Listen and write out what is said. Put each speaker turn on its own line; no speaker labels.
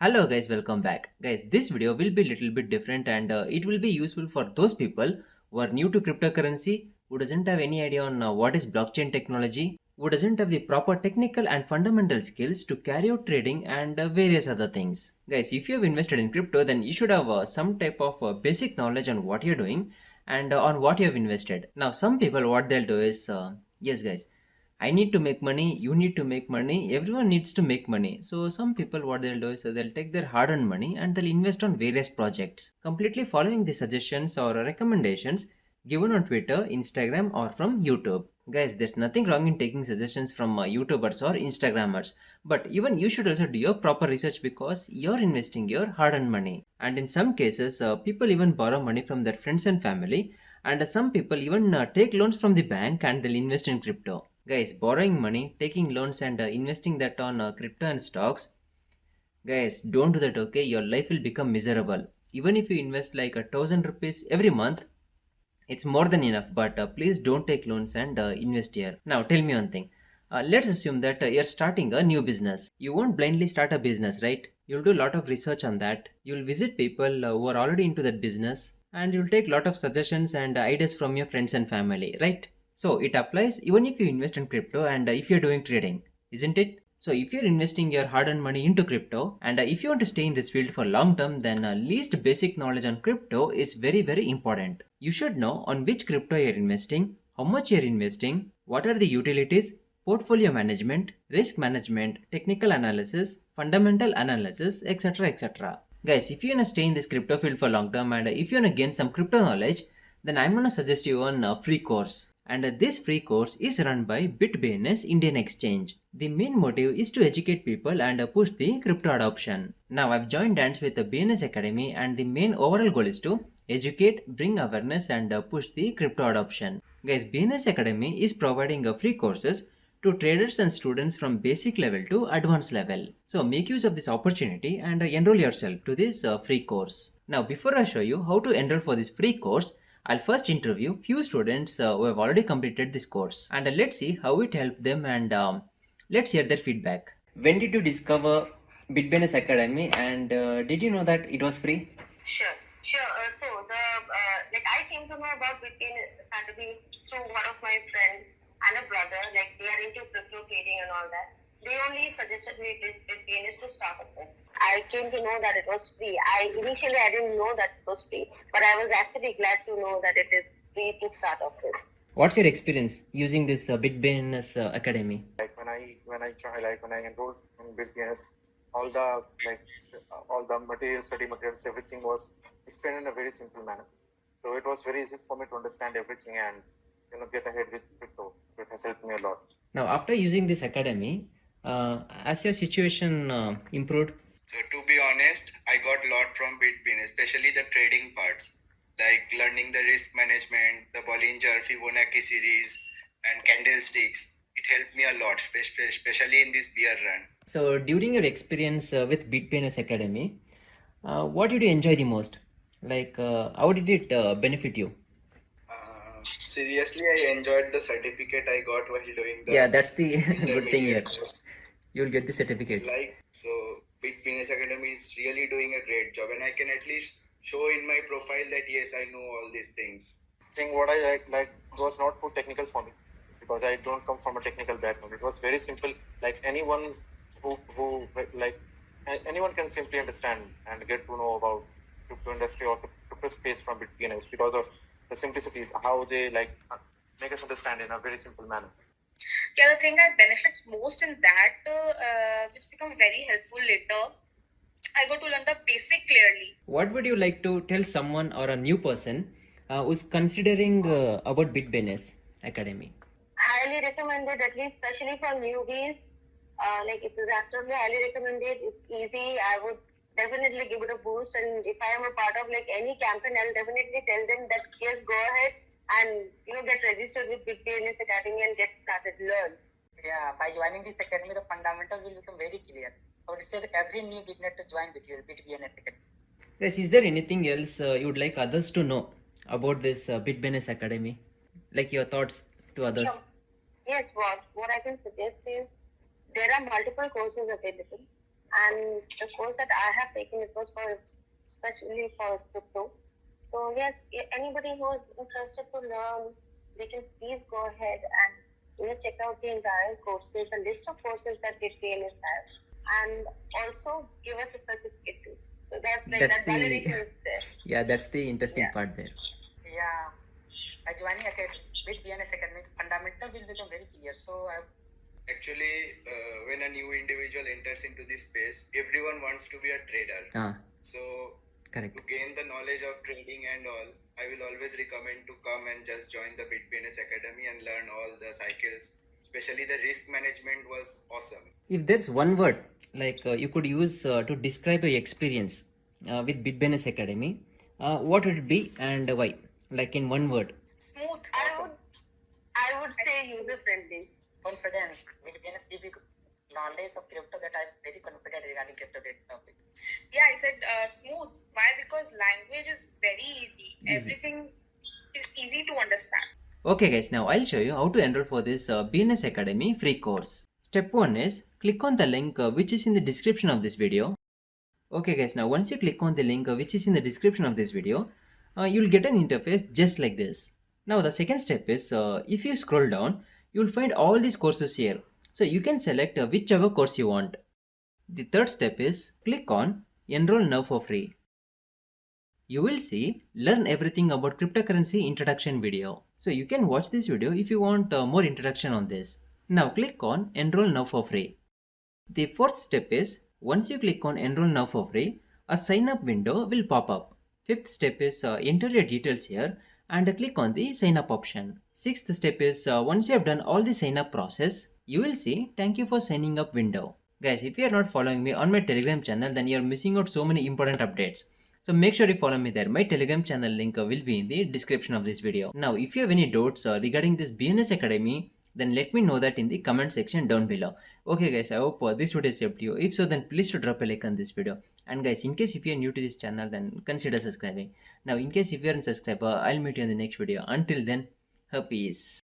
Hello guys, welcome back. Guys, this video will be a little bit different and it will be useful for those people who are new to cryptocurrency, who doesn't have any idea on what is blockchain technology, who doesn't have the proper technical and fundamental skills to carry out trading and various other things. Guys, if you have invested in crypto, then you should have some type of basic knowledge on what you're doing and on what you have invested. Now, some people what they'll do is, yes guys, I need to make money, you need to make money, everyone needs to make money. So some people what they'll do is they'll take their hard-earned money and they'll invest on various projects, completely following the suggestions or recommendations given on Twitter, Instagram or from YouTube. Guys, there's nothing wrong in taking suggestions from YouTubers or Instagrammers, but even you should also do your proper research because you're investing your hard-earned money. And in some cases, people even borrow money from their friends and family, and some people even take loans from the bank and they'll invest in crypto. Guys, borrowing money, taking loans and investing that on crypto and stocks, guys, don't do that, okay? Your life will become miserable. Even if you invest like 1,000 rupees every month, it's more than enough, but please don't take loans and invest here. Now tell me one thing. Let's assume that you're starting a new business. You won't blindly start a business, right? You'll do a lot of research on that. You'll visit people who are already into that business and you'll take a lot of suggestions and ideas from your friends and family, right? So it applies even if you invest in crypto and if you're doing trading, isn't it? So if you're investing your hard-earned money into crypto and if you want to stay in this field for long term, then least basic knowledge on crypto is very important. You should know on which crypto you're investing, how much you're investing, what are the utilities, portfolio management, risk management, technical analysis, fundamental analysis, etc. Guys, if you want to stay in this crypto field for long term and if you want to gain some crypto knowledge, then I'm going to suggest you one free course. And this free course is run by BitBNS Indian Exchange. The main motive is to educate people and push the crypto adoption. Now I've joined hands with the BNS Academy and the main overall goal is to educate, bring awareness and push the crypto adoption. Guys, BNS Academy is providing free courses to traders and students from basic level to advanced level. So make use of this opportunity and enroll yourself to this free course. Now before I show you how to enroll for this free course, I'll first interview few students who have already completed this course and let's see how it helped them and let's hear their feedback. When did you discover BitBNS Academy and did you know that it was free?
Sure, sure. I came to know about Bitcoin Academy through one of my friends and a brother. Like they are into crypto trading and all that. They only suggested me this Bitcoin is to start off with. I came to know that it was free. I didn't know that it was free, but I was actually glad to know that it is free to start off with.
What's your experience using this BitBNS Academy?
Like when I enrolled in BitBNS, all the all the materials, study materials, everything was explained in a very simple manner. So it was very easy for me to understand everything and get ahead with crypto. So it has helped me a lot.
Now after using this academy, has your situation improved?
So to be honest, I got a lot from Bitcoin, especially the trading parts, like learning the risk management, the Bollinger, Fibonacci series, and candlesticks. It helped me a lot, especially in this bear run.
So during your experience with BitBNS Academy, what did you enjoy the most? Like how did it benefit you?
Seriously, I enjoyed the certificate I got while doing the.
Yeah, that's the good thing here. You'll get the certificates.
Bitcoin Academy is really doing a great job, and I can at least show in my profile that yes, I know all these things.
I think what I like was not too technical for me because I don't come from a technical background. It was very simple. Like anyone who anyone can simply understand and get to know about crypto industry or crypto space from BitBNS because of the simplicity, how they make us understand in a very simple manner.
Yeah, the thing I benefit most in that, which become very helpful later, I got to learn the basic clearly.
What would you like to tell someone or a new person who's considering about BitBNS Academy?
Highly recommended, at least especially for newbies. It is absolutely highly recommended. It's easy. I would definitely give it a boost, and if I am a part of any campaign, I'll definitely tell them that yes, go ahead and get registered with BitBNS Academy and get started, learn.
Yeah, by joining this academy, the fundamentals will become very clear. I would say that every new beginner to join BitBNS Academy.
Yes, is there anything else you would like others to know about this BitBNS Academy? Like your thoughts to others?
Sure. Yes, what I can suggest is there are multiple courses available. And the course that I have taken, it was for especially for crypto. So yes, anybody who is interested to learn, they can please go ahead and check out the entire courses, the list of courses that BitBNS has, and also give us a certificate too. So that's like
That's
that
the
validation is there.
yeah, that's the interesting
Yeah.
part there.
Yeah, by joining with BNS Academy, fundamental will become very clear. So
Actually, when a new individual enters into this space, everyone wants to be a trader.
Ah,
So
correct.
to gain the knowledge of trading and all, I will always recommend to come and just join the BitBNS Academy and learn all the cycles. Especially the risk management was awesome.
If there's one word like you could use to describe your experience with BitBNS Academy, what would it be and why? Like in one word.
Smooth.
Awesome.
I would say user friendly.
confidence will gain a big knowledge of crypto that I'm very confident regarding crypto topic.
Yeah, I said smooth. Why? Because language is very easy. Everything is easy to understand.
Okay guys, now I'll show you how to enroll for this BNS Academy free course. Step 1 is click on the link which is in the description of this video. Okay guys, now once you click on the link which is in the description of this video, you'll get an interface just like this. Now the second step is if you scroll down, you'll find all these courses here. So you can select whichever course you want. The third step is click on enroll now for free. You will see learn everything about cryptocurrency introduction video. So you can watch this video if you want more introduction on this. Now click on enroll now for free. The fourth step is once you click on enroll now for free, a sign up window will pop up. Fifth step is enter your details here and click on the sign up option. Sixth step is once you have done all the sign up process, you will see thank you for signing up window. Guys, if you are not following me on my Telegram channel, then you are missing out so many important updates. So make sure you follow me there. My Telegram channel link will be in the description of this video. Now, if you have any doubts regarding this BNS Academy, then let me know that in the comment section down below. Okay guys, I hope this video has helped you. If so, then please to drop a like on this video. And guys, in case if you are new to this channel, then consider subscribing. Now, in case if you are a subscriber, I'll meet you in the next video. Until then, peace.